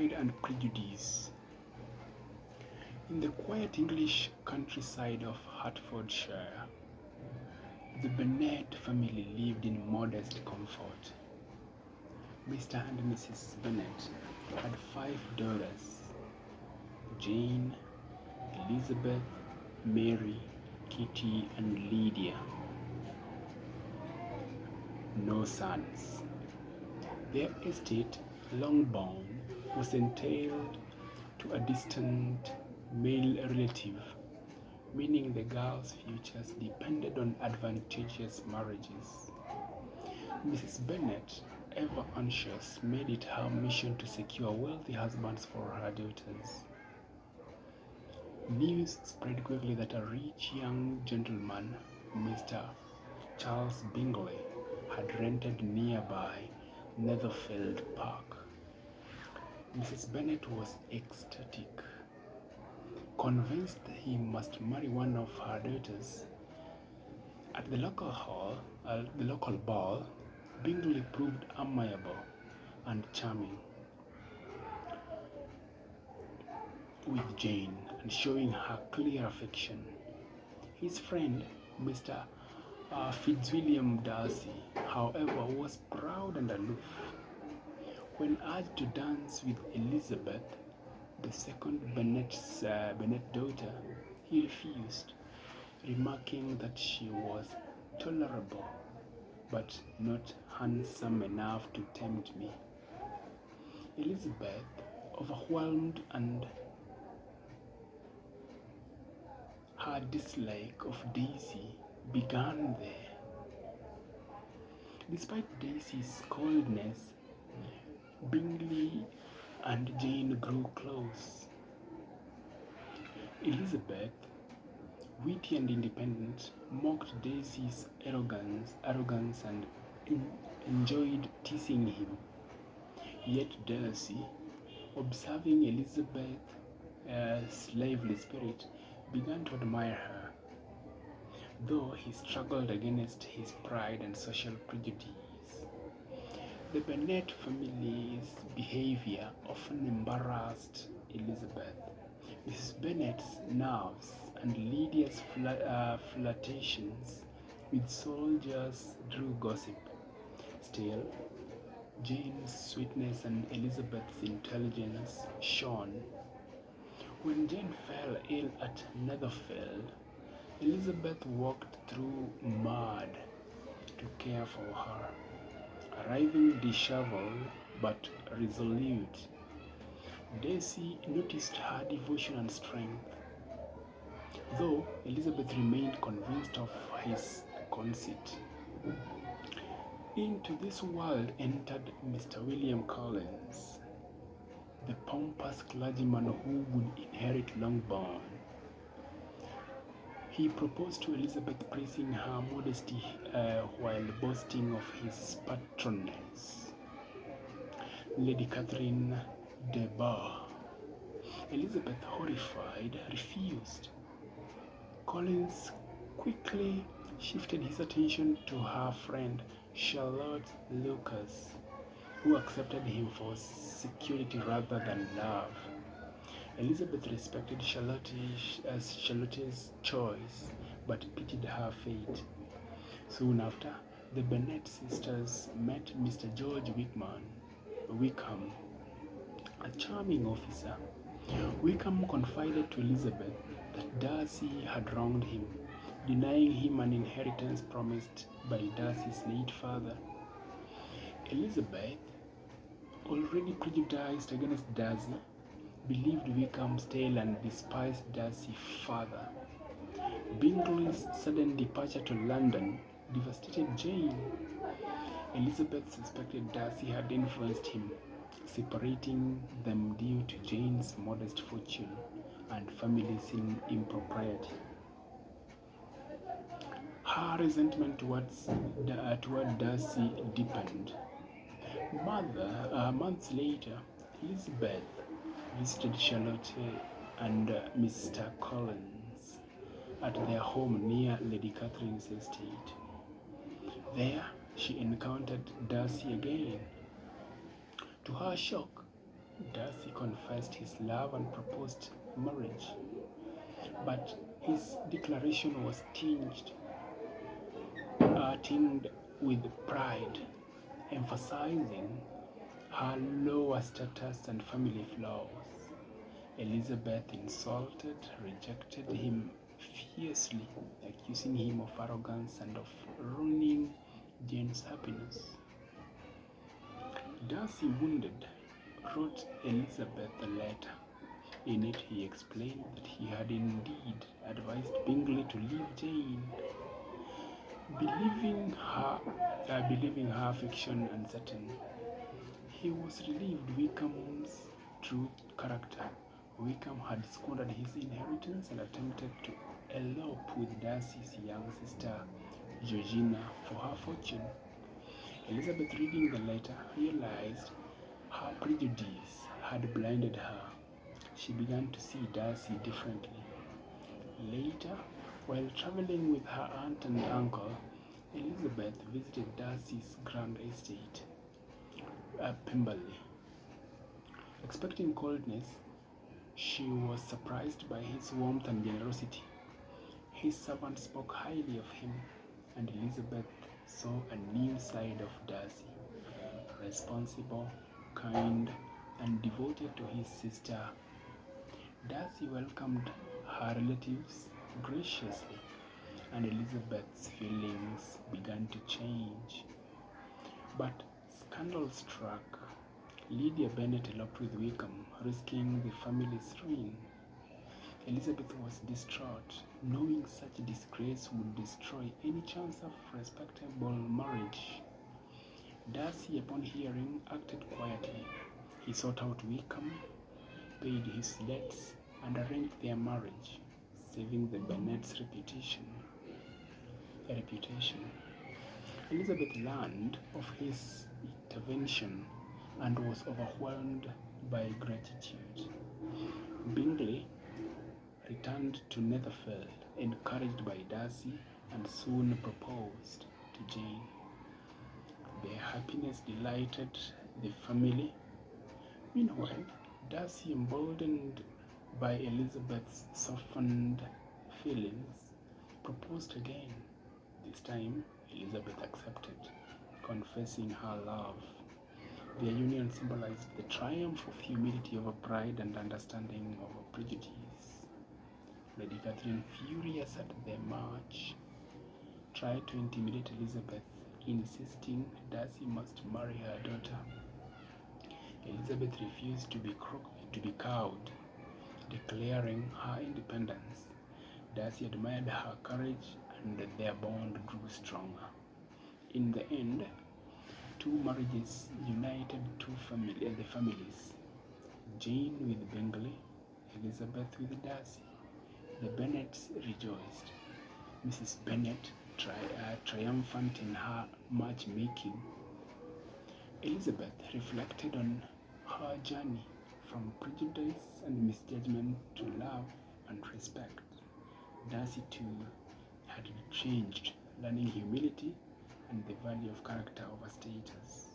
Pride and Prejudice. In the quiet English countryside of Hertfordshire, the Bennet family lived in modest comfort. Mr. and Mrs. Bennet had 5 daughters: Jane, Elizabeth, Mary, Kitty, and Lydia. No sons. Their estate, Longbourn, was entailed to a distant male relative, meaning the girls' futures depended on advantageous marriages. Mrs. Bennet, ever anxious, made it her mission to secure wealthy husbands for her daughters. News spread quickly that a rich young gentleman, Mr. Charles Bingley, had rented nearby Netherfield Park. Mrs. Bennet was ecstatic. Convinced he must marry one of her daughters. At the local ball, Bingley proved amiable and charming with Jane, and showing her clear affection. His friend, Mr. Fitzwilliam Darcy, however, was proud and aloof. When urged to dance with Elizabeth, the second Bennet daughter, he refused, remarking that she was tolerable, but not handsome enough to tempt me. Elizabeth, overwhelmed and her dislike of Darcy began there. Despite Darcy's coldness, Bingley and Jane grew close. Elizabeth, witty and independent, mocked Darcy's arrogance and enjoyed teasing him. Yet Darcy, observing Elizabeth's lively spirit, began to admire her, though he struggled against his pride and social prejudice. The Bennet family's behavior often embarrassed Elizabeth. Mrs. Bennet's nerves and Lydia's flirtations with soldiers drew gossip. Still, Jane's sweetness and Elizabeth's intelligence shone. When Jane fell ill at Netherfield, Elizabeth walked through mud to care for her, arriving disheveled but resolute. Darcy noticed her devotion and strength, though Elizabeth remained convinced of his conceit. Into this world entered Mr. William Collins, the pompous clergyman who would inherit Longbourn. He proposed to Elizabeth, praising her modesty while boasting of his patroness, Lady Catherine de Bourgh. Elizabeth, horrified, refused. Collins quickly shifted his attention to her friend Charlotte Lucas, who accepted him for security rather than love. Elizabeth respected Charlotte's choice, but pitied her fate. Soon after, the Bennet sisters met Mr. George Wickham, a charming officer. Wickham confided to Elizabeth that Darcy had wronged him, denying him an inheritance promised by Darcy's late father. Elizabeth, already prejudiced against Darcy, believed Wickham's tale and despised Darcy further. Bingley's sudden departure to London devastated Jane. Elizabeth suspected Darcy had influenced him, separating them due to Jane's modest fortune and family's impropriety. Her resentment toward Darcy deepened. Months later, Elizabeth visited Charlotte and Mr. Collins at their home near Lady Catherine's estate. There, she encountered Darcy again. To her shock, Darcy confessed his love and proposed marriage, but his declaration was tinged with pride, emphasizing her lower status and family flaws. Elizabeth rejected him fiercely, accusing him of arrogance and of ruining Jane's happiness. Darcy, wounded, wrote Elizabeth a letter. In it, he explained that he had indeed advised Bingley to leave Jane, believing her affection uncertain. He was relieved Wickham's true character. Wickham had squandered his inheritance and attempted to elope with Darcy's young sister Georgina for her fortune. Elizabeth, reading the letter, realized her prejudice had blinded her. She began to see Darcy differently. Later, while traveling with her aunt and uncle, Elizabeth visited Darcy's grand estate at Pemberley. Expecting coldness, she was surprised by his warmth and generosity. His servants spoke highly of him, and Elizabeth saw a new side of Darcy, responsible, kind, and devoted to his sister. Darcy welcomed her relatives graciously, and Elizabeth's feelings began to change. But scandal struck. Lydia Bennet eloped with Wickham, risking the family's ruin. Elizabeth was distraught, knowing such disgrace would destroy any chance of respectable marriage. Darcy, upon hearing, acted quietly. He sought out Wickham, paid his debts, and arranged their marriage, saving the Bennets' reputation. Elizabeth learned of his intervention and was overwhelmed by gratitude. Bingley returned to Netherfield, encouraged by Darcy, and soon proposed to Jane. Their happiness delighted the family. Meanwhile, Darcy, emboldened by Elizabeth's softened feelings, proposed again. This time, Elizabeth accepted, confessing her love. Their union symbolized the triumph of humility over pride and understanding over prejudice. Lady Catherine, furious at their match, tried to intimidate Elizabeth, insisting Darcy must marry her daughter. Elizabeth refused to be cowed, declaring her independence. Darcy admired her courage, and their bond grew stronger. In the end, two marriages united the families. Jane with Bingley, Elizabeth with Darcy. The Bennets rejoiced. Mrs. Bennet, triumphant in her matchmaking. Elizabeth reflected on her journey from prejudice and misjudgment to love and respect. Darcy, too, had changed, learning humility and the value of character over status.